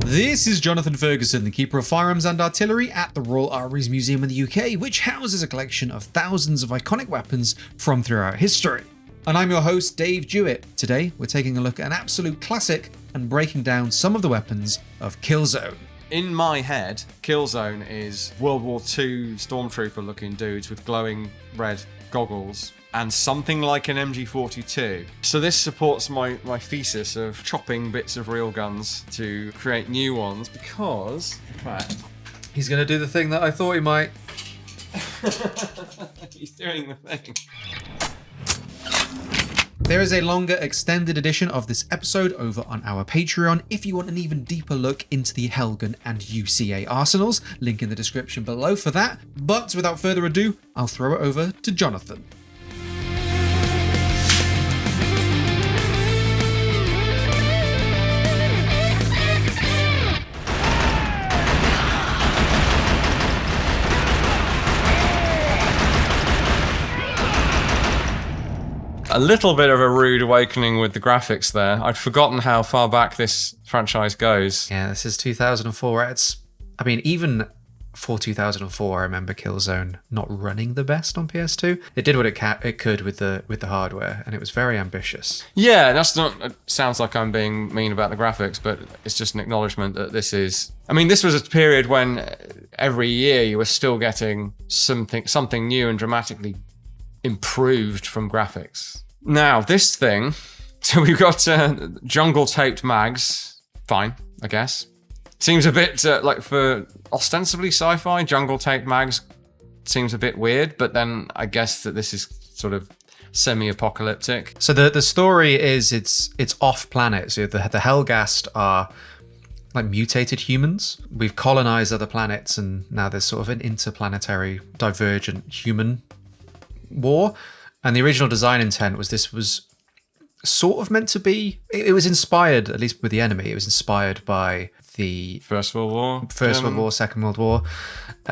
This is Jonathan Ferguson, the Keeper of Firearms and Artillery at the Royal Armouries Museum in the UK, which houses a collection of thousands of iconic weapons from throughout history. And I'm your host, Dave Jewett. Today, we're taking a look at an absolute classic and breaking down some of the weapons of Killzone. In my head, Killzone is World War II stormtrooper-looking dudes with glowing red goggles and something like an MG42. So this supports my thesis of chopping bits of real guns to create new ones because, in fact... He's going to do the thing that I thought he might. He's doing the thing. There is a longer extended edition of this episode over on our Patreon if you want an even deeper look into the Helghast and UCA arsenals. Link in the description below for that. But without further ado, I'll throw it over to Jonathan. A little bit of a rude awakening with the graphics there. I'd forgotten how far back this franchise goes. Yeah, this is 2004. Even for 2004, I remember Killzone not running the best on PS2. It did what it could with the hardware, and it was very ambitious. Yeah, that's not... It sounds like I'm being mean about the graphics, but it's just an acknowledgement that this is... this was a period when every year you were still getting something new and dramatically improved from graphics. Now, this thing, so we've got jungle taped mags. Fine, I guess. Seems a bit like for ostensibly sci-fi, jungle taped mags seems a bit weird, but then I guess that this is sort of semi-apocalyptic. So the story is it's off planet. So the Helghast are like mutated humans. We've colonized other planets, and now there's sort of an interplanetary divergent human war. And the original design intent was this was sort of meant to be... It was inspired, at least with the enemy, it was inspired by the... First World War, Second World War.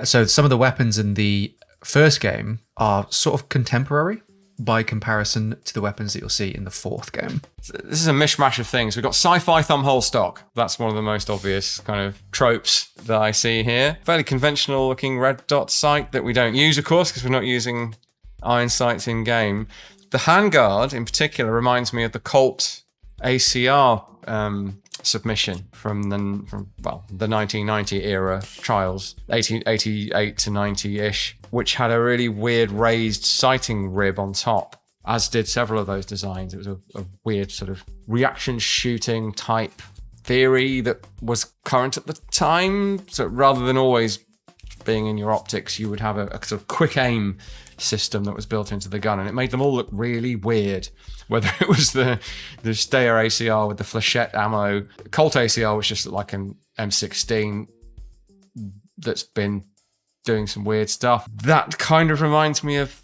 So some of the weapons in the first game are sort of contemporary by comparison to the weapons that you'll see in the fourth game. This is a mishmash of things. We've got sci-fi thumbhole stock. That's one of the most obvious kind of tropes that I see here. Fairly conventional looking red dot sight that we don't use, of course, because we're not using iron sights in game. The handguard in particular reminds me of the Colt ACR submission from the 1990 era trials, 88 to 90-ish, which had a really weird raised sighting rib on top, as did several of those designs. It was a weird sort of reaction shooting type theory that was current at the time. So rather than always being in your optics, you would have a sort of quick aim system that was built into the gun, and it made them all look really weird. Whether it was the StA ACR with the flechette ammo, Colt ACR was just like an M16 that's been doing some weird stuff. That kind of reminds me of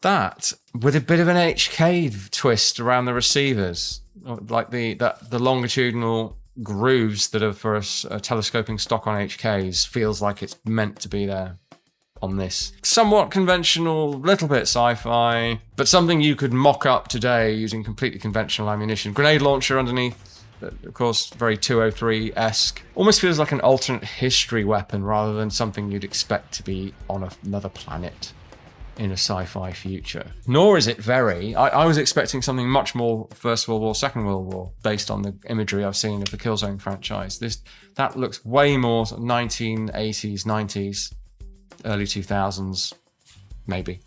that, with a bit of an HK twist around the receivers, like the longitudinal grooves that are for a telescoping stock on HKs feels like it's meant to be there on this. Somewhat conventional, little bit sci-fi, but something you could mock up today using completely conventional ammunition. Grenade launcher underneath, of course, very 203-esque. Almost feels like an alternate history weapon rather than something you'd expect to be on another planet in a sci-fi future. Nor is it very... I was expecting something much more First World War, Second World War, based on the imagery I've seen of the Killzone franchise. That looks way more 1980s, 90s, early 2000s, maybe.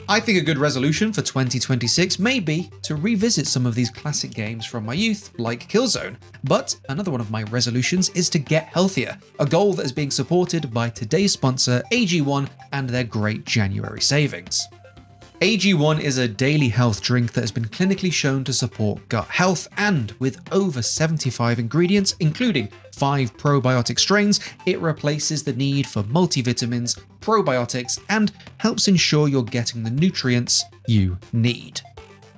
I think a good resolution for 2026 may be to revisit some of these classic games from my youth, like Killzone. But another one of my resolutions is to get healthier, a goal that is being supported by today's sponsor, AG1, and their great January savings. AG1 is a daily health drink that has been clinically shown to support gut health, and with over 75 ingredients, including 5 probiotic strains, it replaces the need for multivitamins, probiotics, and helps ensure you're getting the nutrients you need.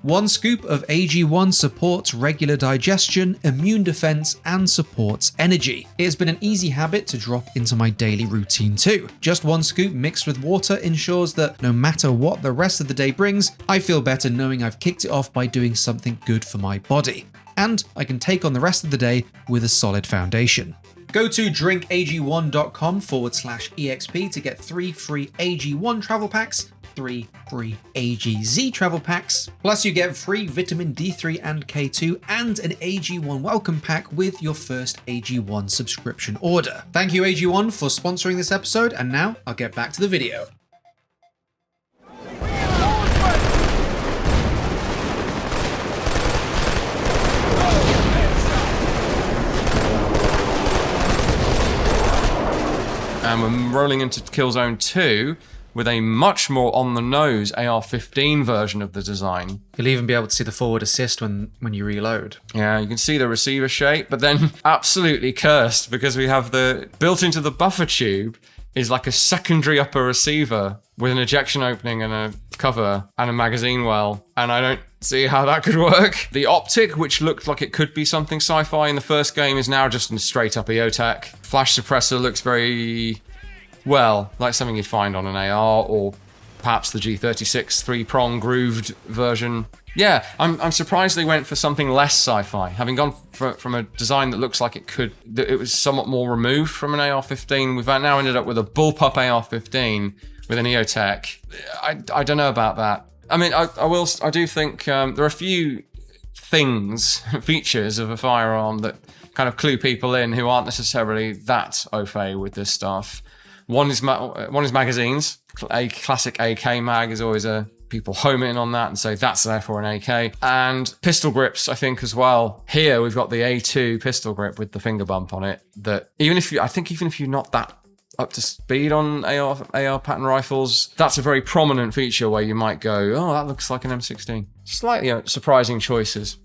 1 scoop of AG1 supports regular digestion, immune defense, and supports energy. It has been an easy habit to drop into my daily routine too. Just 1 scoop mixed with water ensures that no matter what the rest of the day brings, I feel better knowing I've kicked it off by doing something good for my body. and I can take on the rest of the day with a solid foundation. Go to drinkag1.com/EXP to get 3 free AG1 travel packs, 3 free AGZ travel packs, plus you get free vitamin D3 and K2 and an AG1 welcome pack with your first AG1 subscription order. Thank you AG1 for sponsoring this episode, and now I'll get back to the video. And we're rolling into Killzone 2 with a much more on-the-nose AR-15 version of the design. You'll even be able to see the forward assist when you reload. Yeah, you can see the receiver shape, but then absolutely cursed because we have built into the buffer tube is like a secondary upper receiver with an ejection opening and a cover and a magazine well, and I don't see how that could work. The optic, which looked like it could be something sci-fi in the first game, is now just a straight up EOTech. Flash suppressor looks very, well, like something you'd find on an AR, or perhaps the G36 three-prong grooved version. Yeah, I'm surprised they went for something less sci-fi. Having gone from a design that looks like it was somewhat more removed from an AR-15, we've now ended up with a bullpup AR-15 with an EOTech. I don't know about that. I mean, I do think there are a few features of a firearm that kind of clue people in who aren't necessarily that au fait with this stuff. One is magazines. A classic AK mag is always people home in on that and say that's therefore an AK. And pistol grips, I think, as well. Here we've got the A2 pistol grip with the finger bump on it. That even if you're not that up to speed on AR pattern rifles, that's a very prominent feature where you might go, oh, that looks like an M16. Slightly surprising choices.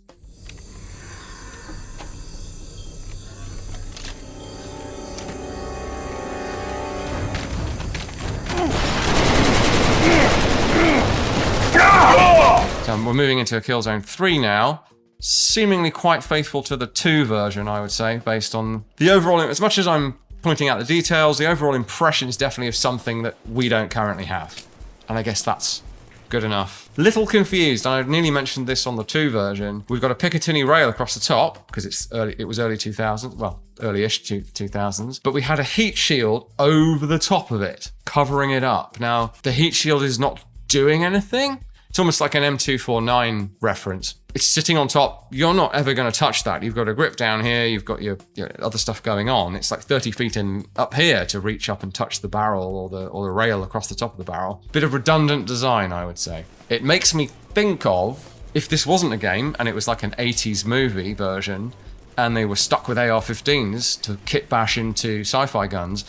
So we're moving into Killzone 3 now. Seemingly quite faithful to the 2 version, I would say, based on the overall, as much as I'm pointing out the details, the overall impression is definitely of something that we don't currently have. And I guess that's good enough. Little confused, and I nearly mentioned this on the 2 version. We've got a Picatinny rail across the top, because it was early 2000s, well, early-ish 2000s, but we had a heat shield over the top of it, covering it up. Now, the heat shield is not doing anything. It's almost like an M249 reference. It's sitting on top. You're not ever going to touch that. You've got a grip down here. You've got your other stuff going on. It's like 30 feet up here to reach up and touch the barrel or the rail across the top of the barrel. Bit of redundant design, I would say. It makes me think of, if this wasn't a game and it was like an 80s movie version and they were stuck with AR-15s to kit bash into sci-fi guns,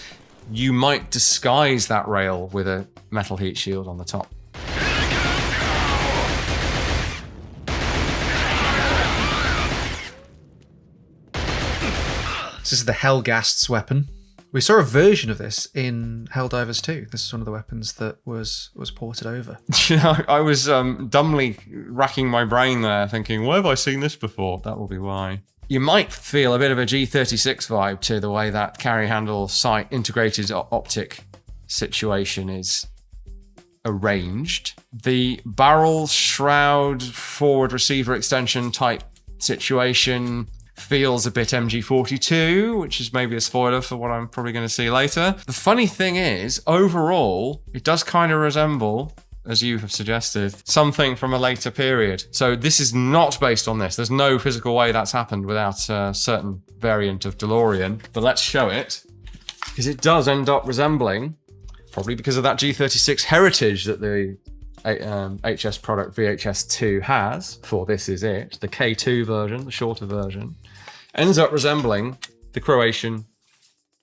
you might disguise that rail with a metal heat shield on the top. This is the Helghast's weapon. We saw a version of this in Helldivers 2. This is one of the weapons that was ported over. Yeah, I was dumbly racking my brain there, thinking, where have I seen this before? That will be why. You might feel a bit of a G36 vibe to the way that carry handle sight integrated optic situation is arranged. The barrel shroud forward receiver extension type situation feels a bit MG42, which is maybe a spoiler for what I'm probably going to see later. The funny thing is, overall, it does kind of resemble, as you have suggested, something from a later period. So this is not based on this. There's no physical way that's happened without a certain variant of DeLorean. But let's show it, because it does end up resembling, probably because of that G36 heritage that the HS product VHS2 has, for This Is It, the K2 version, the shorter version, ends up resembling the Croatian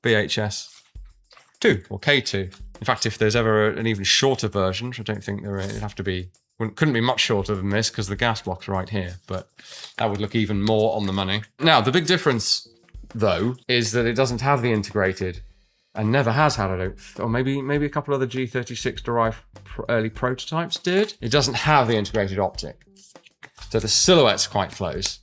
VHS2 or K2. In fact, if there's ever an even shorter version, which I don't think there is, it'd have to be, couldn't be much shorter than this because the gas block's right here, but that would look even more on the money. Now, the big difference, though, is that it doesn't have the integrated, and never has had it, or maybe a couple of the G36 derived early prototypes did. It doesn't have the integrated optic. So the silhouette's quite close,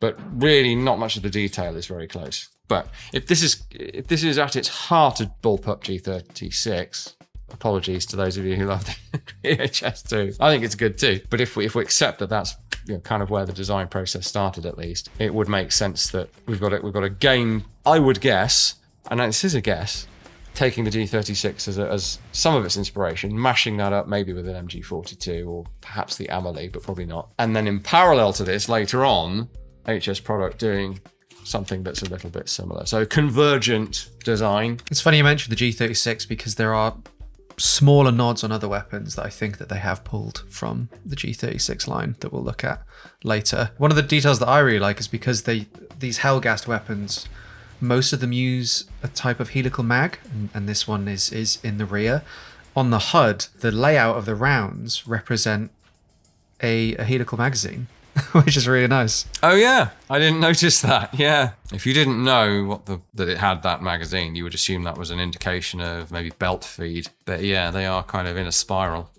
but really not much of the detail is very close. But if this is at its heart a bullpup G36, apologies to those of you who love the VHS2, I think it's good too. But if we accept that that's kind of where the design process started, at least, it would make sense that we've got a game, I would guess, and this is a guess, taking the G36 as some of its inspiration, mashing that up maybe with an MG42 or perhaps the Amelie, but probably not. And then in parallel to this, later on, HS Product doing something that's a little bit similar. So convergent design. It's funny you mentioned the G36 because there are smaller nods on other weapons that I think that they have pulled from the G36 line that we'll look at later. One of the details that I really like is because these Helghast weapons, most of them use a type of helical mag, and this one is in the rear. On the HUD, the layout of the rounds represent a helical magazine, which is really nice. Oh yeah, I didn't notice that. Yeah, if you didn't know that it had that magazine, you would assume that was an indication of maybe belt feed. But yeah, they are kind of in a spiral.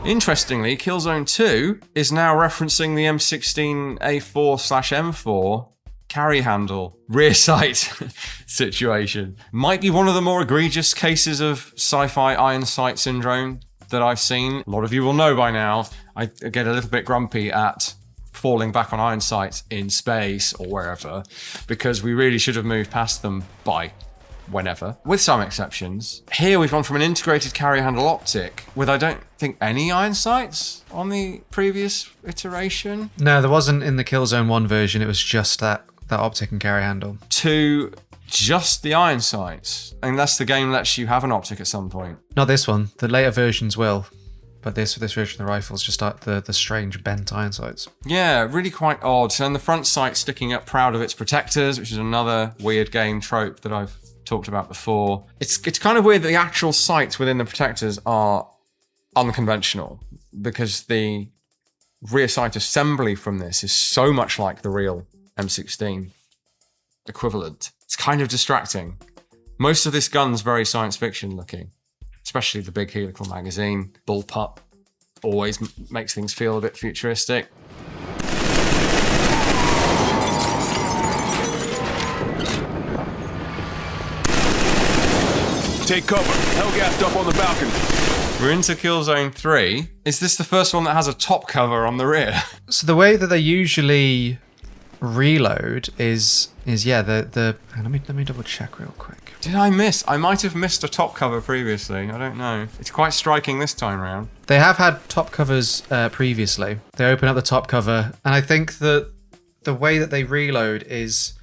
Interestingly, Killzone 2 is now referencing the M16 A4/M4 carry handle rear sight situation. Might be one of the more egregious cases of sci-fi iron sight syndrome that I've seen. A lot of you will know by now, I get a little bit grumpy at falling back on iron sights in space or wherever, because we really should have moved past them by whenever, with some exceptions. Here we've gone from an integrated carry handle optic with, I don't think, any iron sights on the previous iteration. No, there wasn't in the Killzone 1 version, it was just that optic and carry handle. To just the iron sights, unless the game lets you have an optic at some point. Not this one, the later versions will, but this version of the rifle's just the strange bent iron sights. Yeah, really quite odd. And the front sight sticking up proud of its protectors, which is another weird game trope that I've talked about before. It's kind of weird that the actual sights within the protectors are unconventional, because the rear sight assembly from this is so much like the real M16 equivalent. It's kind of distracting. Most of this gun's very science fiction looking, especially the big helical magazine. Bullpup always makes things feel a bit futuristic. Take cover. Helghast up on the balcony. We're into Killzone 3. Is this the first one that has a top cover on the rear? So the way that they usually reload is let me double check real quick. Did I miss? I might have missed a top cover previously. I don't know. It's quite striking this time round. They have had top covers previously. They open up the top cover, and I think that the way that they reload is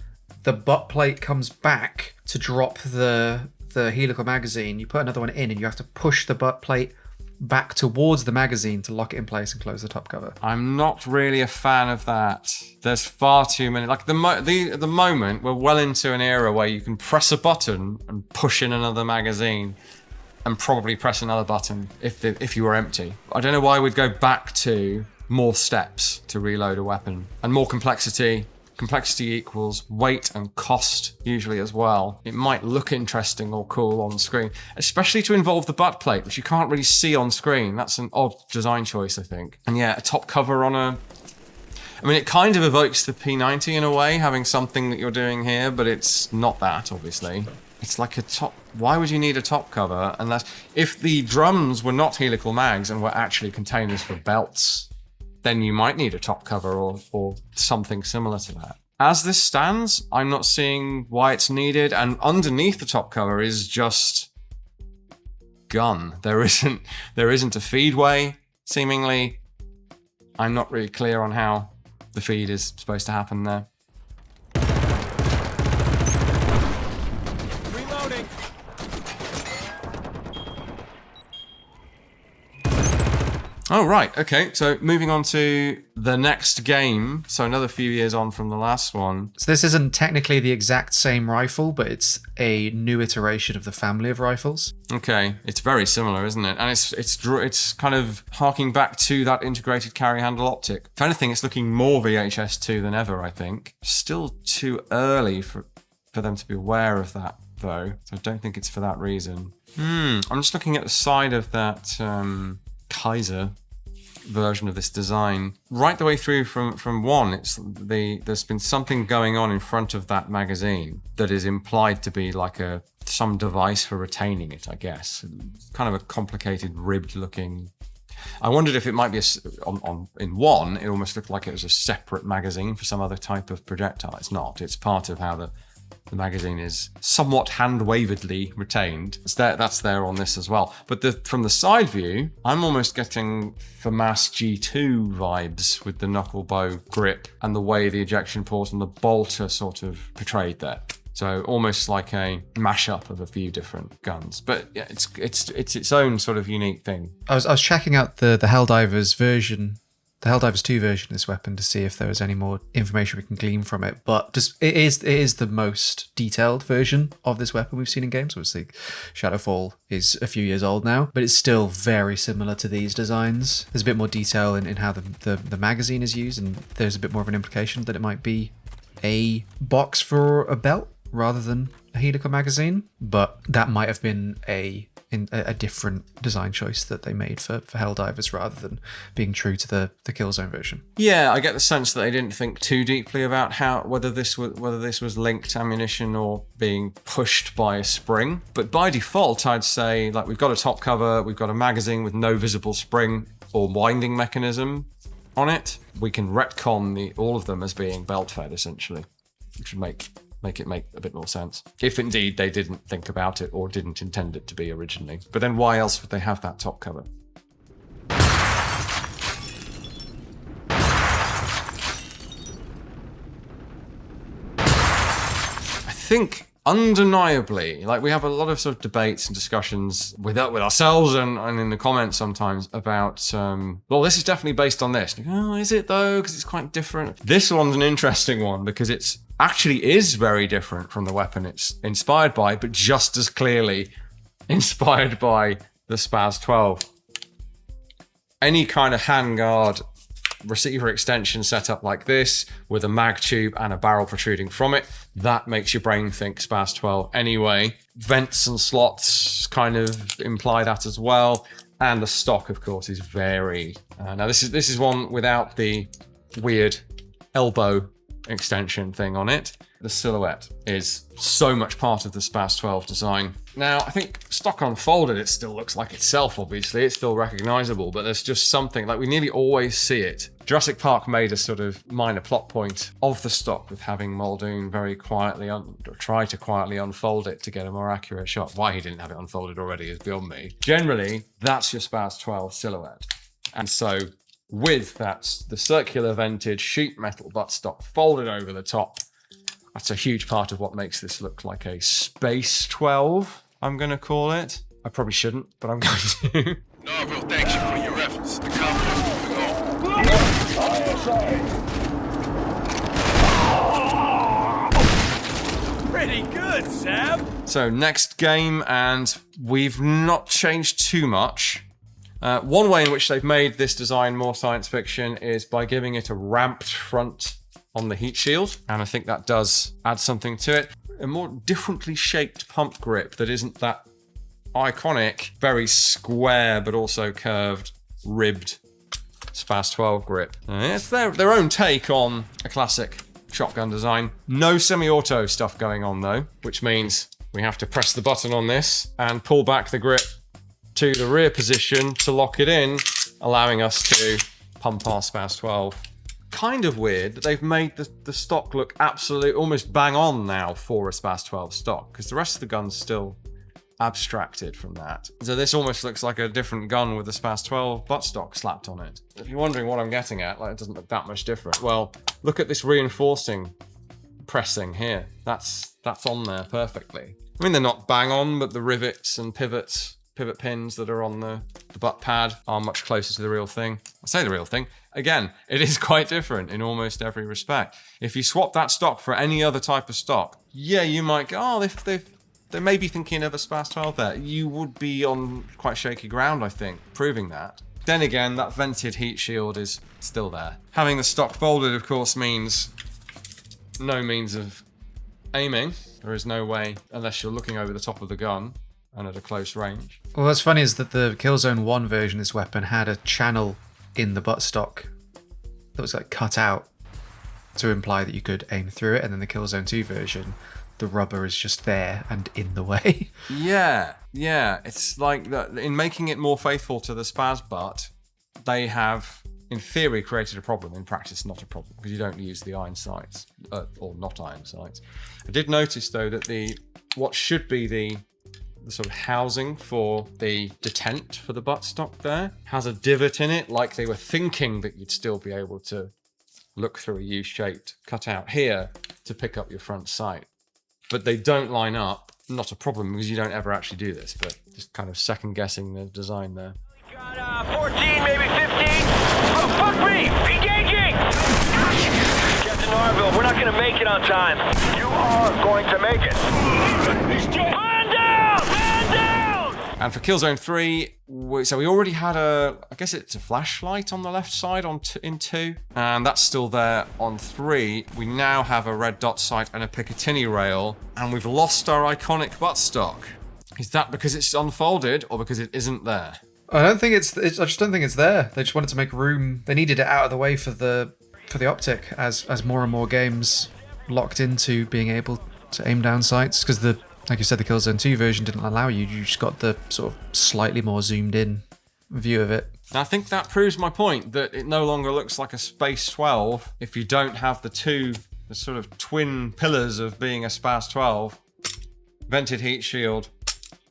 the butt plate comes back to drop the helical magazine. You put another one in, and you have to push the butt plate back towards the magazine to lock it in place and close the top cover. I'm not really a fan of that. There's far too many. Like at the moment, we're well into an era where you can press a button and push in another magazine, and probably press another button if you were empty. I don't know why we'd go back to more steps to reload a weapon and more complexity. Complexity equals weight and cost, usually as well. It might look interesting or cool on screen, especially to involve the butt plate, which you can't really see on screen. That's an odd design choice, I think. And yeah, a top cover on a... I mean, it kind of evokes the P90 in a way, having something that you're doing here, but it's not that, obviously. It's like a top... Why would you need a top cover unless... If the drums were not helical mags and were actually containers for belts, then you might need a top cover or something similar to that. As this stands, I'm not seeing why it's needed, and underneath the top cover is just gun. There isn't a feedway, seemingly. I'm not really clear on how the feed is supposed to happen there. Reloading. Oh, right. Okay. So moving on to the next game. So another few years on from the last one. So this isn't technically the exact same rifle, but it's a new iteration of the family of rifles. Okay. It's very similar, isn't it? And it's kind of harking back to that integrated carry handle optic. If anything, it's looking more VHS2 than ever, I think. Still too early for them to be aware of that, though. So I don't think it's for that reason. I'm just looking at the side of that Keyzer version of this design, right the way through from 1, there's been something going on in front of that magazine that is implied to be like some device for retaining it, I guess. Kind of a complicated, ribbed-looking. I wondered if it might be in 1. It almost looked like it was a separate magazine for some other type of projectile. It's not. It's part of how the magazine is somewhat hand-wavedly retained. That's there on this as well. But from the side view, I'm almost getting FAMAS G2 vibes with the knuckle bow grip and the way the ejection port and the bolt are sort of portrayed there. So almost like a mashup of a few different guns. But yeah, it's its own sort of unique thing. I was checking out the Helldivers version, the Helldivers 2 version of this weapon, to see if there was any more information we can glean from it. But just it is the most detailed version of this weapon we've seen in games. Obviously, Shadowfall is a few years old now, but it's still very similar to these designs. There's a bit more detail in how the magazine is used, and there's a bit more of an implication that it might be a box for a belt rather than a helical magazine. But that might have been a different design choice that they made for Helldivers rather than being true to the Killzone version. Yeah, I get the sense that they didn't think too deeply about whether this was linked ammunition or being pushed by a spring. But by default, I'd say, like, we've got a top cover, we've got a magazine with no visible spring or winding mechanism on it. We can retcon all of them as being belt fed, essentially, which would make it make a bit more sense. If indeed they didn't think about it or didn't intend it to be originally. But then why else would they have that top cover? I think undeniably, like, we have a lot of sort of debates and discussions with ourselves and in the comments sometimes about, well, this is definitely based on this. Oh, is it though? Because it's quite different. This one's an interesting one because it's actually is very different from the weapon it's inspired by, but just as clearly inspired by the StA-12. Any kind of handguard receiver extension set up like this with a mag tube and a barrel protruding from it, that makes your brain think StA-12 anyway. Vents and slots kind of imply that as well. And the stock, of course, is very... now this is one without the weird elbow extension thing on it. The silhouette is so much part of the StA-12 design. Now, I think stock unfolded, it still looks like itself, obviously. It's still recognizable, but there's just something, like, we nearly always see it. Jurassic Park made a sort of minor plot point of the stock with having Muldoon very quietly try to quietly unfold it to get a more accurate shot. Why he didn't have it unfolded already is beyond me. Generally, that's your StA-12 silhouette. And so with that, the circular vented sheet metal buttstock folded over the top, that's a huge part of what makes this look like a Space 12, I'm going to call it. I probably shouldn't, but I'm going to. Narville thanks you for your efforts. The confidence moving on. Pretty good, Sam. So next game, and we've not changed too much. One way in which they've made this design more science fiction is by giving it a ramped front on the heat shield, and I think that does add something to it. A more differently shaped pump grip that isn't that iconic, very square but also curved, ribbed StA-12 grip. It's their own take on a classic shotgun design. No semi-auto stuff going on though, which means we have to press the button on this and pull back the grip to the rear position to lock it in, allowing us to pump our StA-12. Kind of weird that they've made the stock look absolute, almost bang on now for a StA-12 stock, because the rest of the gun's still abstracted from that. So this almost looks like a different gun with the StA-12 buttstock slapped on it. If you're wondering what I'm getting at, like, it doesn't look that much different. Well, look at this reinforcing pressing here. That's on there perfectly. I mean, they're not bang on, but the rivets and pivot pins that are on the butt pad are much closer to the real thing. I say the real thing. Again, it is quite different in almost every respect. If you swap that stock for any other type of stock, yeah, you might go, oh, they may be thinking of a StA-12 there. You would be on quite shaky ground, I think, proving that. Then again, that vented heat shield is still there. Having the stock folded, of course, means no means of aiming. There is no way, unless you're looking over the top of the gun and at a close range. Well, what's funny is that the Killzone 1 version of this weapon had a channel in the buttstock that was like cut out to imply that you could aim through it, and then the Killzone 2 version, the rubber is just there and in the way. Yeah. It's like that. In making it more faithful to the Spaz butt, they have, in theory, created a problem. In practice, not a problem, because you don't use the iron sights, or not iron sights. I did notice, though, that what should be the sort of housing for the detent for the buttstock there has a divot in it, like they were thinking that you'd still be able to look through a U-shaped cutout here to pick up your front sight. But they don't line up. Not a problem, because you don't ever actually do this, but just kind of second guessing the design there. Got 14, maybe 15. Oh, fuck me! Engaging! Captain Narville, we're not gonna make it on time. You are going to make it. Man down! Man down! And for Killzone 3, so we already had I guess it's a flashlight on the left side in 2, and that's still there on 3. We now have a red dot sight and a Picatinny rail, and we've lost our iconic buttstock. Is that because it's unfolded, or because it isn't there? I don't think I just don't think it's there. They just wanted to make room. They needed it out of the way for the optic as more and more games locked into being able to aim down sights, because like you said, the Killzone 2 version didn't allow you. You just got the sort of slightly more zoomed in view of it. And I think that proves my point, that it no longer looks like a Space 12 if you don't have the sort of twin pillars of being a Space 12, vented heat shield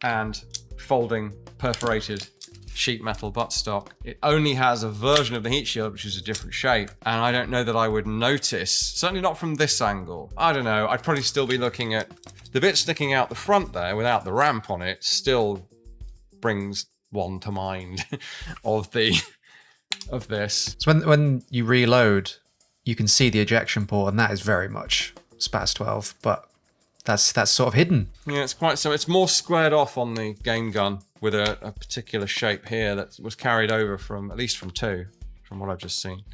and folding perforated sheet metal buttstock. It only has a version of the heat shield which is a different shape, and I don't know that I would notice, certainly not from this angle. I don't know, I'd probably still be looking at the bit sticking out the front there without the ramp on it. Still brings one to mind of this. So when you reload, you can see the ejection port, and that is very much Spaz 12, but that's sort of hidden. Yeah, it's more squared off on the game gun with a particular shape here that was carried over from, at least from 2, from what I've just seen.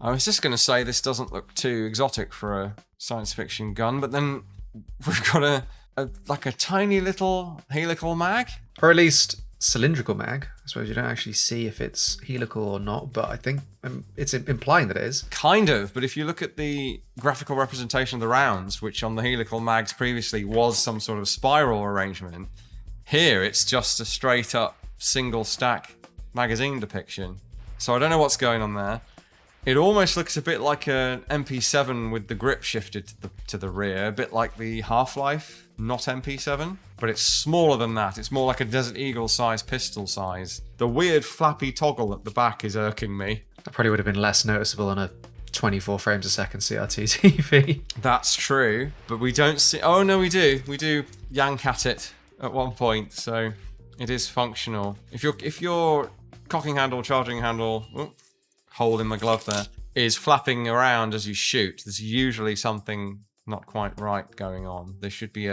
I was just going to say this doesn't look too exotic for a science fiction gun, but then we've got like a tiny little helical mag. Or at least cylindrical mag. I suppose you don't actually see if it's helical or not, but I think it's implying that it is. Kind of, but if you look at the graphical representation of the rounds, which on the helical mags previously was some sort of spiral arrangement, here it's just a straight up single stack magazine depiction. So I don't know what's going on there. It almost looks a bit like an MP7 with the grip shifted to the rear, a bit like the Half-Life, not MP7, but it's smaller than that. It's more like a Desert Eagle size pistol size. The weird flappy toggle at the back is irking me. That probably would have been less noticeable on a 24 frames a second CRT TV. That's true, but we don't see... Oh, no, we do. We do yank at it at one point, so it is functional. If your cocking handle, charging handle... hole in my glove there, is flapping around as you shoot, there's usually something not quite right going on. There should be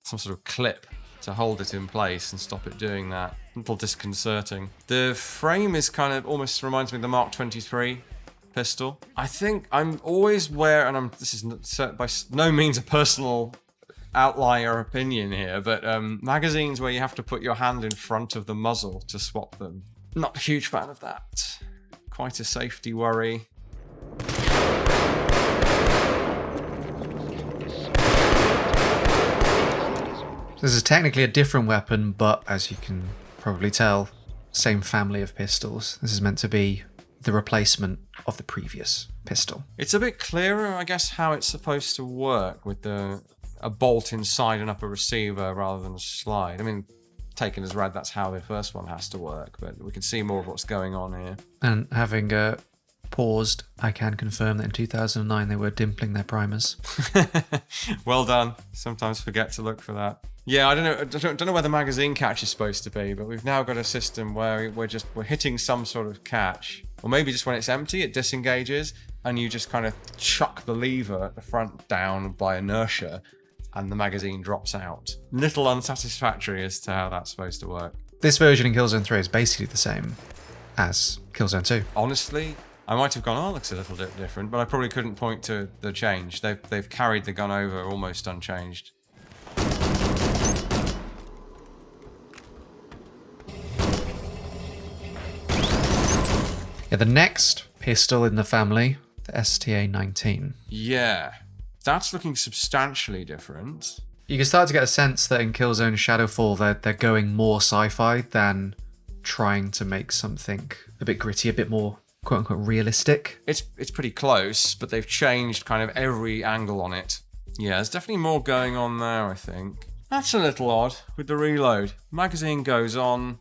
some sort of clip to hold it in place and stop it doing that. A little disconcerting. The frame is kind of almost reminds me of the Mark 23 pistol. I think I'm always this is by no means a personal outlier opinion here, but magazines where you have to put your hand in front of the muzzle to swap them, not a huge fan of that. Quite a safety worry. This is technically a different weapon, but as you can probably tell, same family of pistols. This is meant to be the replacement of the previous pistol. It's a bit clearer, I guess, how it's supposed to work with a bolt inside an upper receiver rather than a slide. I mean, taken as read, that's how the first one has to work, but we can see more of what's going on here. And having paused, I can confirm that in 2009 they were dimpling their primers. Well done. Sometimes forget to look for that. Yeah, I don't know where the magazine catch is supposed to be, but we've now got a system where we're hitting some sort of catch, or maybe just when it's empty, it disengages, and you just kind of chuck the lever at the front down by inertia, and the magazine drops out. Little unsatisfactory as to how that's supposed to work. This version in Killzone 3 is basically the same as Killzone 2. Honestly, I might have gone, oh, it looks a little bit different, but I probably couldn't point to the change. They've carried the gun over almost unchanged. Yeah, the next pistol in the family, the StA-19. Yeah, that's looking substantially different. You can start to get a sense that in Killzone and Shadowfall, they're going more sci-fi than trying to make something a bit gritty, a bit more quote-unquote realistic. It's pretty close, but they've changed kind of every angle on it. Yeah, there's definitely more going on there, I think. That's a little odd with the reload. Magazine goes on.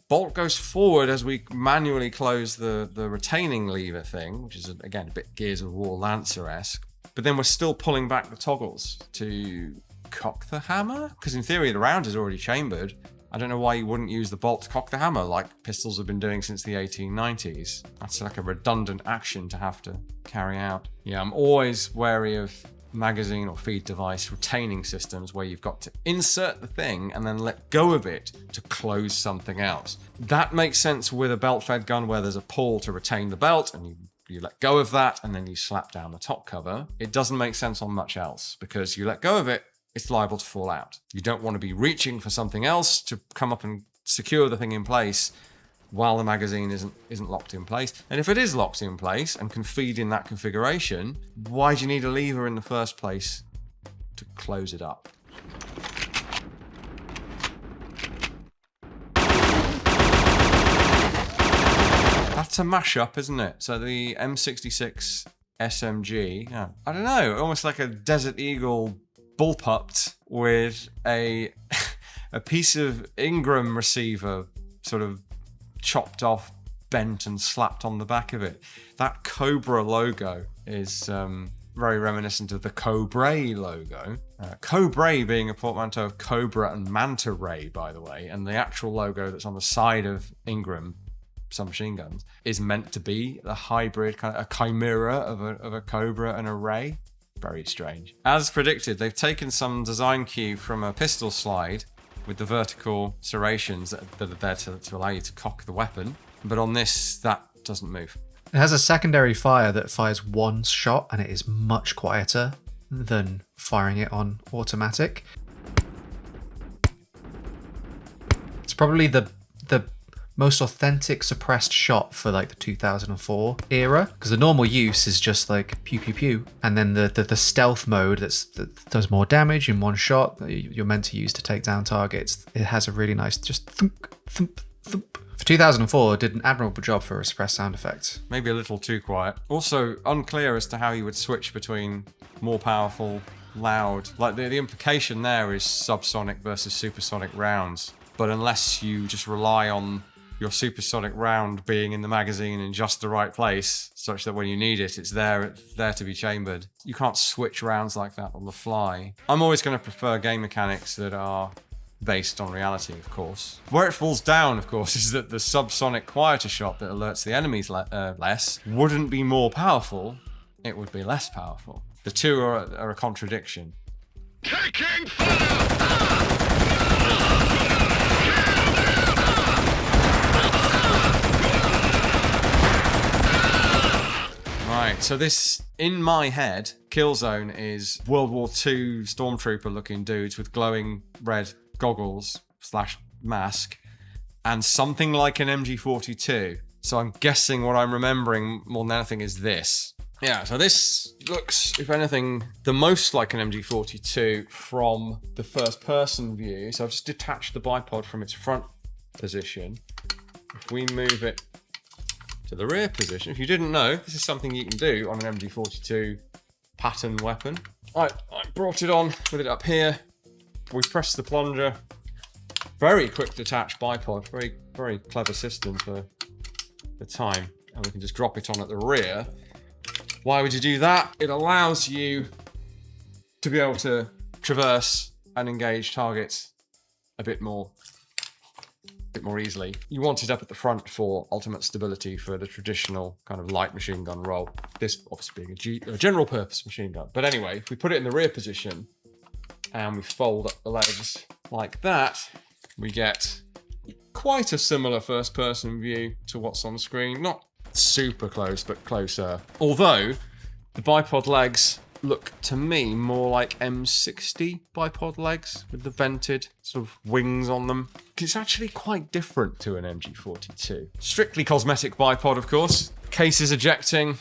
Bolt goes forward as we manually close the retaining lever thing, which is, again, a bit Gears of War Lancer-esque. But then we're still pulling back the toggles to cock the hammer? Because in theory, the round is already chambered. I don't know why you wouldn't use the bolt to cock the hammer like pistols have been doing since the 1890s. That's like a redundant action to have to carry out. Yeah, I'm always wary of magazine or feed device retaining systems where you've got to insert the thing and then let go of it to close something else. That makes sense with a belt-fed gun where there's a pull to retain the belt and you let go of that and then you slap down the top cover. It doesn't make sense on much else because you let go of it, it's liable to fall out. You don't want to be reaching for something else to come up and secure the thing in place while the magazine isn't locked in place. And if it is locked in place and can feed in that configuration, why do you need a lever in the first place to close it up? That's a mashup, isn't it? So the M66 SMG, yeah, I don't know, almost like a Desert Eagle bullpupped with a piece of Ingram receiver sort of chopped off, bent and slapped on the back of it. That Cobra logo is very reminiscent of the Cobra logo. Cobra being a portmanteau of Cobra and Manta Ray, by the way, and the actual logo that's on the side of Ingram submachine guns is meant to be a hybrid, kind of a chimera of a Cobra and a Ray. Very strange. As predicted, they've taken some design cue from a pistol slide with the vertical serrations that are there to allow you to cock the weapon. But on this, that doesn't move. It has a secondary fire that fires one shot and it is much quieter than firing it on automatic. It's probably the most authentic suppressed shot for like the 2004 era, because the normal use is just like pew pew pew, and then the stealth mode that does more damage in one shot that you're meant to use to take down targets. It has a really nice just thump thump thump. For 2004, it did an admirable job for a suppressed sound effect. Maybe a little too quiet. Also unclear as to how you would switch between more powerful, loud, like the implication there is subsonic versus supersonic rounds, but unless you just rely on your supersonic round being in the magazine in just the right place, such that when you need it, it's there to be chambered. You can't switch rounds like that on the fly. I'm always going to prefer game mechanics that are based on reality, of course. Where it falls down, of course, is that the subsonic quieter shot that alerts the enemies less wouldn't be more powerful, it would be less powerful. The two are a contradiction. Taking fire! Right, so this, in my head, Killzone is World War II stormtrooper looking dudes with glowing red goggles / mask and something like an MG42. So I'm guessing what I'm remembering more than anything is this. Yeah, so this looks, if anything, the most like an MG42 from the first person view. So I've just detached the bipod from its front position. If we move it to the rear position, if you didn't know, this is something you can do on an MG42 pattern weapon. I brought it on with it up here. We press the plunger. Very quick detach bipod. Very, very clever system for the time. And we can just drop it on at the rear. Why would you do that? It allows you to be able to traverse and engage targets a bit more easily. You want it up at the front for ultimate stability for the traditional kind of light machine gun role. This obviously being a general purpose machine gun. But anyway, if we put it in the rear position and we fold up the legs like that, we get quite a similar first person view to what's on screen. Not super close, but closer. Although, the bipod legs look to me more like M60 bipod legs with the vented sort of wings on them. It's actually quite different to an MG42. Strictly cosmetic bipod, of course. Cases ejecting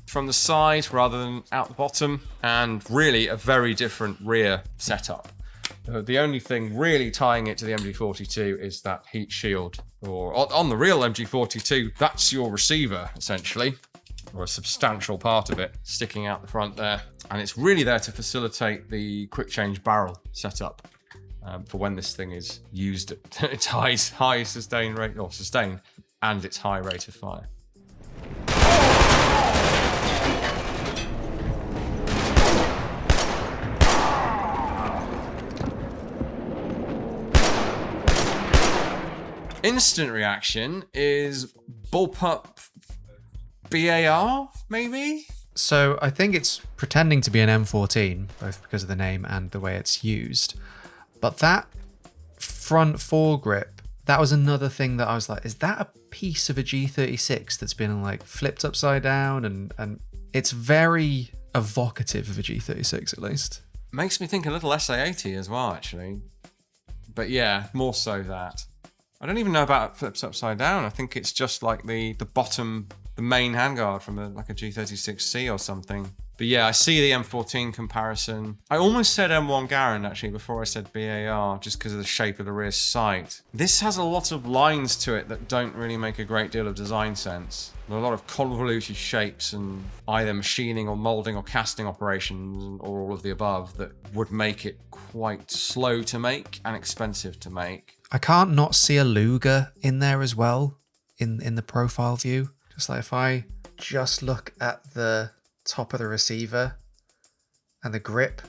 from the side rather than out the bottom, and really a very different rear setup. The only thing really tying it to the MG42 is that heat shield, or on the real MG42, that's your receiver, essentially, or a substantial part of it sticking out the front there. And it's really there to facilitate the quick change barrel setup for when this thing is used at its high sustain rate, or sustain, and its high rate of fire. Instant reaction is bullpup BAR, maybe? So I think it's pretending to be an M14, both because of the name and the way it's used. But that front foregrip, that was another thing that I was like, is that a piece of a G36 that's been like flipped upside down? And it's very evocative of a G36 at least. Makes me think a little StA-80 as well, actually. But yeah, more so that. I don't even know about flips upside down. I think it's just like the bottom, the main handguard from like a G36C or something. But yeah, I see the M14 comparison. I almost said M1 Garand actually before I said BAR, just because of the shape of the rear sight. This has a lot of lines to it that don't really make a great deal of design sense. There are a lot of convoluted shapes and either machining or molding or casting operations or all of the above that would make it quite slow to make and expensive to make. I can't not see a Luger in there as well, in the profile view. Just like if I just look at the top of the receiver and the grip,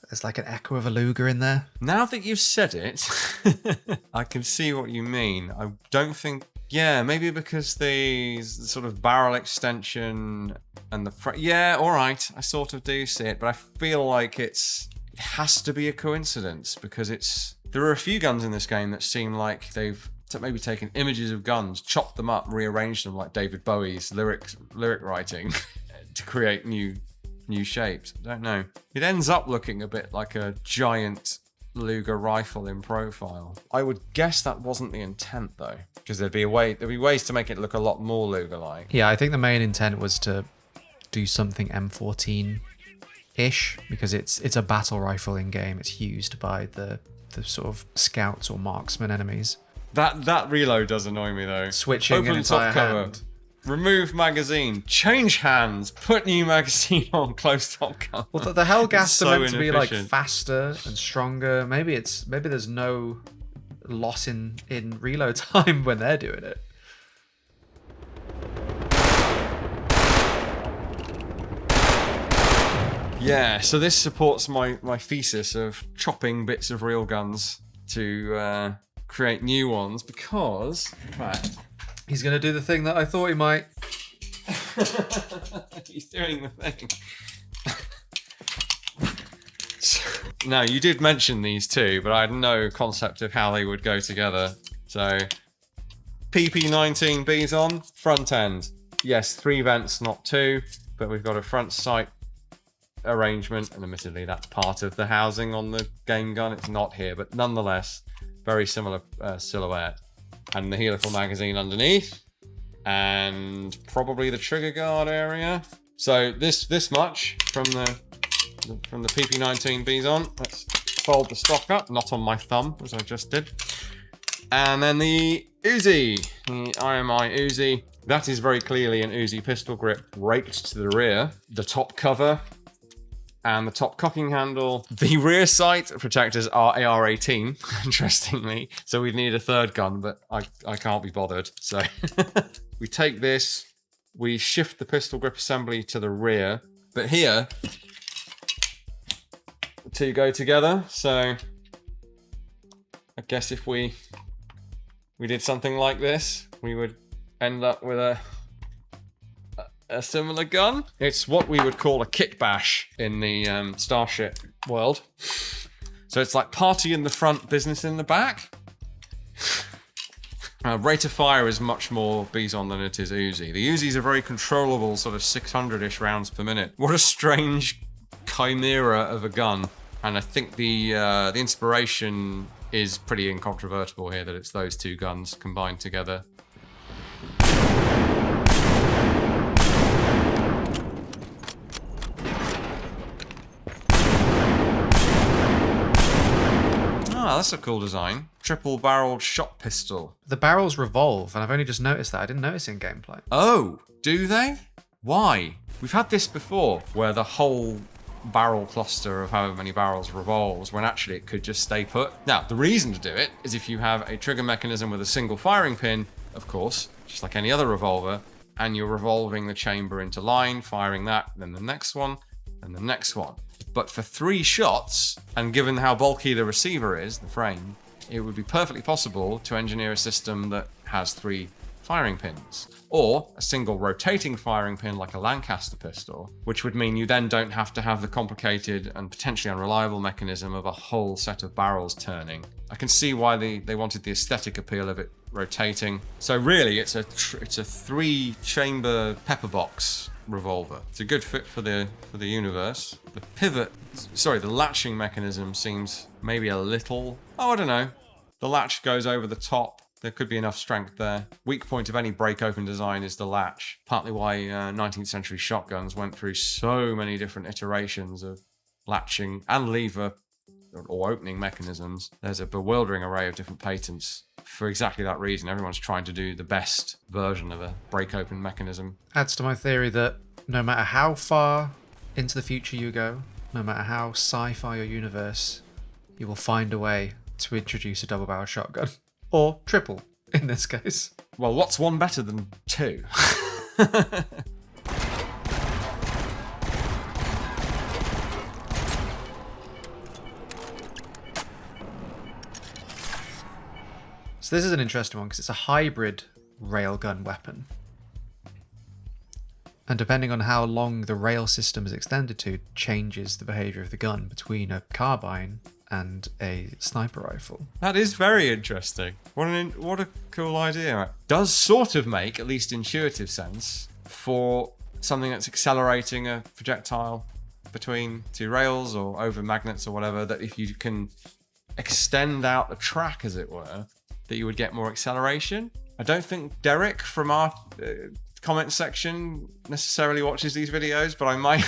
there's like an echo of a Luger in there. Now that you've said it, I can see what you mean. I don't think, yeah, maybe because the sort of barrel extension and the yeah, all right, I sort of do see it, but I feel like it has to be a coincidence because there are a few guns in this game that seem like they've maybe taken images of guns, chopped them up, rearranged them like David Bowie's lyric writing to create new shapes. I don't know. It ends up looking a bit like a giant Luger rifle in profile. I would guess that wasn't the intent though, because there'd be ways to make it look a lot more Luger-like. Yeah, I think the main intent was to do something M14-ish, because it's a battle rifle in game. It's used by the sort of scouts or marksman enemies. That reload does annoy me though. Switching Open an entire top cover. hand. Remove magazine. Change hands. Put new magazine on. Close top cover. Well, the Helghast are meant to be like inefficient. faster and stronger. Maybe there's no loss in reload time when they're doing it. Yeah, so this supports my thesis of chopping bits of real guns to create new ones because, in fact, He's going to do the thing that I thought he might. he's doing the thing. Now, you did mention these two, but I had no concept of how they would go together. So, PP19B's on, front end. Yes, 3 vents, not 2, but we've got a front sight arrangement, and admittedly that's part of the housing on the game gun. It's not here, but nonetheless, very similar silhouette. And the helical magazine underneath, and probably the trigger guard area. So this much from the PP19B's on. Let's fold the stock up, not on my thumb as I just did. And then the Uzi, the IMI Uzi. That is very clearly an Uzi pistol grip raked to the rear. The top cover and the top cocking handle. The rear sight protectors are AR-18, interestingly. So we'd need a third gun, but I can't be bothered. So we take this, we shift the pistol grip assembly to the rear. But here, the two go together. So I guess if we did something like this, we would end up with a similar gun. It's what we would call a kit bash in the Starship world. So it's like party in the front, business in the back. Rate of fire is much more Bison than it is Uzi. The Uzi's a very controllable sort of 600-ish rounds per minute. What a strange chimera of a gun. And I think the inspiration is pretty incontrovertible here, that it's those two guns combined together. Ah, that's a cool design. Triple-barreled shot pistol. The barrels revolve, and I've only just noticed that. I didn't notice it in gameplay. Oh, do they? Why? We've had this before, where the whole barrel cluster of however many barrels revolves, when actually it could just stay put. Now, the reason to do it is if you have a trigger mechanism with a single firing pin, of course, just like any other revolver, and you're revolving the chamber into line, firing that, then the next one, and the next one. But for 3 shots, and given how bulky the receiver is, the frame, it would be perfectly possible to engineer a system that has 3 firing pins. Or a single rotating firing pin like a Lancaster pistol, which would mean you then don't have to have the complicated and potentially unreliable mechanism of a whole set of barrels turning. I can see why they wanted the aesthetic appeal of it rotating. So really, it's a 3-chamber pepper box revolver. It's a good fit for the universe. The latching mechanism seems maybe a little, I don't know. The latch goes over the top. There could be enough strength there. Weak point of any break-open design is the latch. Partly why 19th century shotguns went through so many different iterations of latching and lever or opening mechanisms. There's a bewildering array of different patents for exactly that reason. Everyone's trying to do the best version of a break-open mechanism. Adds to my theory that no matter how far into the future you go, no matter how sci-fi your universe, you will find a way to introduce a double-barrel shotgun. Or triple, in this case. Well, what's one better than 2? So this is an interesting one because it's a hybrid railgun weapon. And depending on how long the rail system is extended to, changes the behavior of the gun between a carbine and a sniper rifle. That is very interesting. What a cool idea. Does sort of make, at least intuitive sense, for something that's accelerating a projectile between 2 rails or over magnets or whatever, that if you can extend out the track, as it were, that you would get more acceleration. I don't think Derek from our comment section necessarily watches these videos, but I might.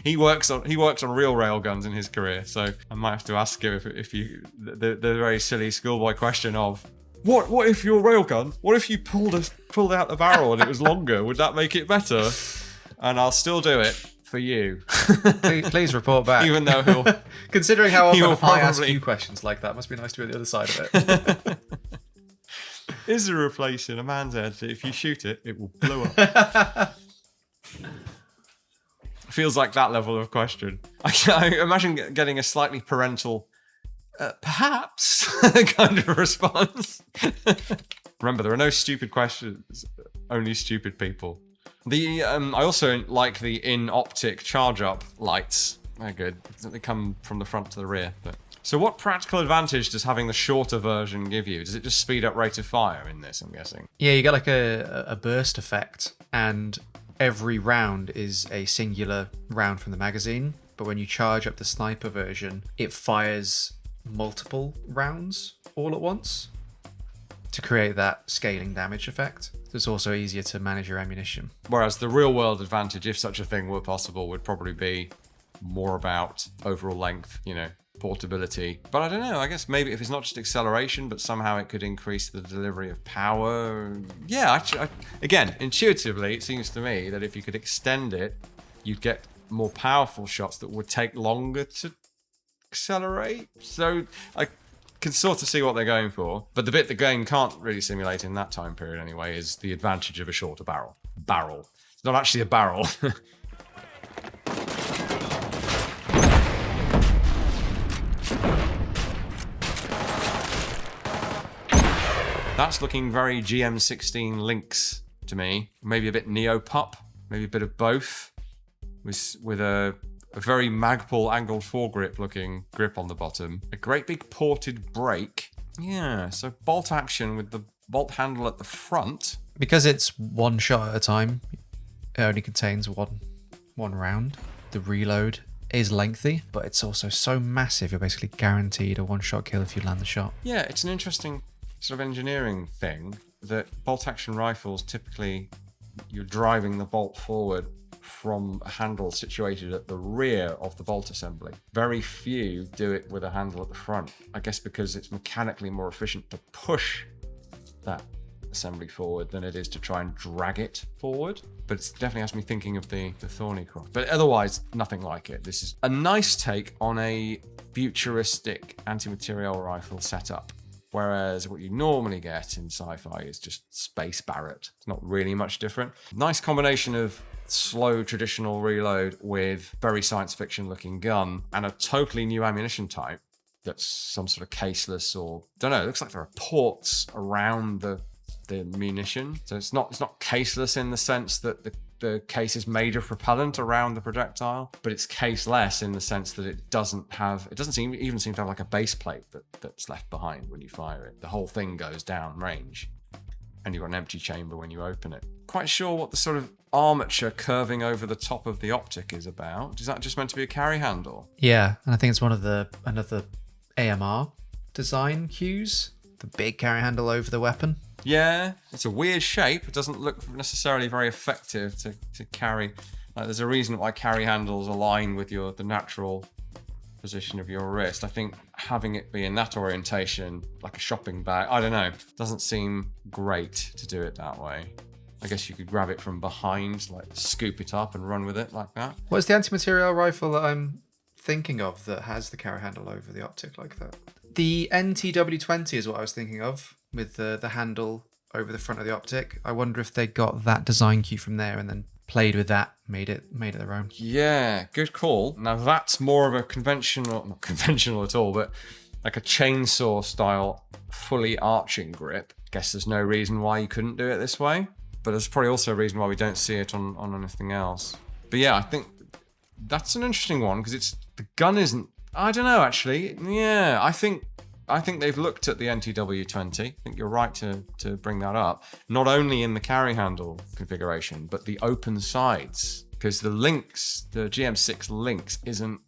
he works on real railguns in his career, so I might have to ask him if you the very silly schoolboy question of what if your railgun? What if you pulled out the barrel and it was longer? Would that make it better? And I'll still do it for you. Please report back. Even though he'll. Considering how often probably... I ask you questions like that, must be nice to be on the other side of it. Is there a place in a man's head that if you shoot it, it will blow up? Feels like that level of question. I imagine getting a slightly parental, perhaps, kind of response. Remember, there are no stupid questions, only stupid people. I also like the in-optic charge-up lights. They're good. They come from the front to the rear. So what practical advantage does having the shorter version give you? Does it just speed up rate of fire in this, I'm guessing? Yeah, you get like a burst effect, and every round is a singular round from the magazine. But when you charge up the sniper version, it fires multiple rounds all at once to create that scaling damage effect. So it's also easier to manage your ammunition. Whereas the real world advantage, if such a thing were possible, would probably be more about overall length, portability. But I don't know, I guess maybe if it's not just acceleration, but somehow it could increase the delivery of power. Yeah, again, intuitively, it seems to me that if you could extend it, you'd get more powerful shots that would take longer to accelerate. So I can sort of see what they're going for. But the bit the game can't really simulate in that time period anyway is the advantage of a shorter barrel. It's not actually a barrel. That's looking very GM16 Lynx to me. Maybe a bit Neopup, maybe a bit of both, with a very Magpul angled foregrip looking grip on the bottom. A great big ported brake. Yeah, so bolt action with the bolt handle at the front. Because it's one shot at a time, it only contains one round. The reload is lengthy, but it's also so massive, you're basically guaranteed a one-shot kill if you land the shot. Yeah, it's an interesting sort of engineering thing that bolt-action rifles, typically you're driving the bolt forward from a handle situated at the rear of the bolt assembly. Very few do it with a handle at the front. I guess because it's mechanically more efficient to push that assembly forward than it is to try and drag it forward. But it definitely has me thinking of the Thornycroft. But otherwise, nothing like it. This is a nice take on a futuristic anti-materiel rifle setup. Whereas what you normally get in sci-fi is just Space Barrett. It's not really much different. Nice combination of slow traditional reload with very science fiction looking gun and a totally new ammunition type that's some sort of caseless, or don't know, it looks like there are ports around the munition. So it's not caseless in the sense that the case is made of propellant around the projectile, but it's caseless in the sense that it doesn't even seem to have like a base plate that's left behind when you fire it. The whole thing goes down range and you've got an empty chamber when you open it. Quite sure what the sort of armature curving over the top of the optic is about. Is that just meant to be a carry handle? Yeah, and I think it's one of another AMR design cues. The big carry handle over the weapon. Yeah, it's a weird shape. It doesn't look necessarily very effective to carry. Like, there's a reason why carry handles align with the natural position of your wrist. I think having it be in that orientation, like a shopping bag, I don't know, doesn't seem great to do it that way. I guess you could grab it from behind, like scoop it up and run with it like that. What's the anti-material rifle that I'm thinking of that has the carry handle over the optic like that? The NTW20 is what I was thinking of, with the handle over the front of the optic. I wonder if they got that design cue from there and then played with that, made it their own. Yeah, good call. Now that's more of a conventional, not conventional at all, but like a chainsaw style, fully arching grip. Guess there's no reason why you couldn't do it this way, but there's probably also a reason why we don't see it on anything else. But yeah, I think that's an interesting one because the gun isn't. I don't know actually. Yeah, I think they've looked at the NTW20. I think you're right to bring that up. Not only in the carry handle configuration, but the open sides. Because the GM6 Lynx isn't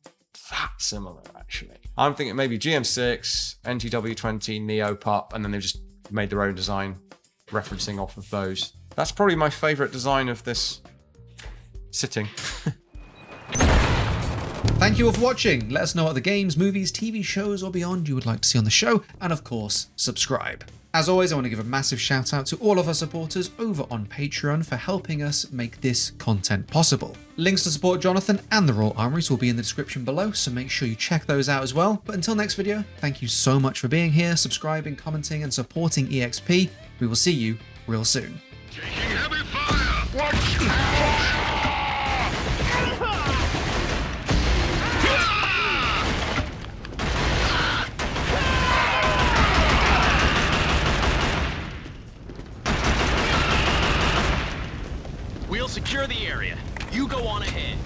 that similar, actually. I'm thinking maybe GM6, NTW20, Neopup, and then they've just made their own design referencing off of those. That's probably my favorite design of this sitting. Thank you all for watching. Let us know what other games, movies, TV shows, or beyond you would like to see on the show, and of course, subscribe. As always, I want to give a massive shout out to all of our supporters over on Patreon for helping us make this content possible. Links to support Jonathan and the Royal Armouries will be in the description below, so make sure you check those out as well. But until next video, thank you so much for being here, subscribing, commenting, and supporting EXP. We will see you real soon. Taking heavy fire! Watch out! We'll secure the area. You go on ahead.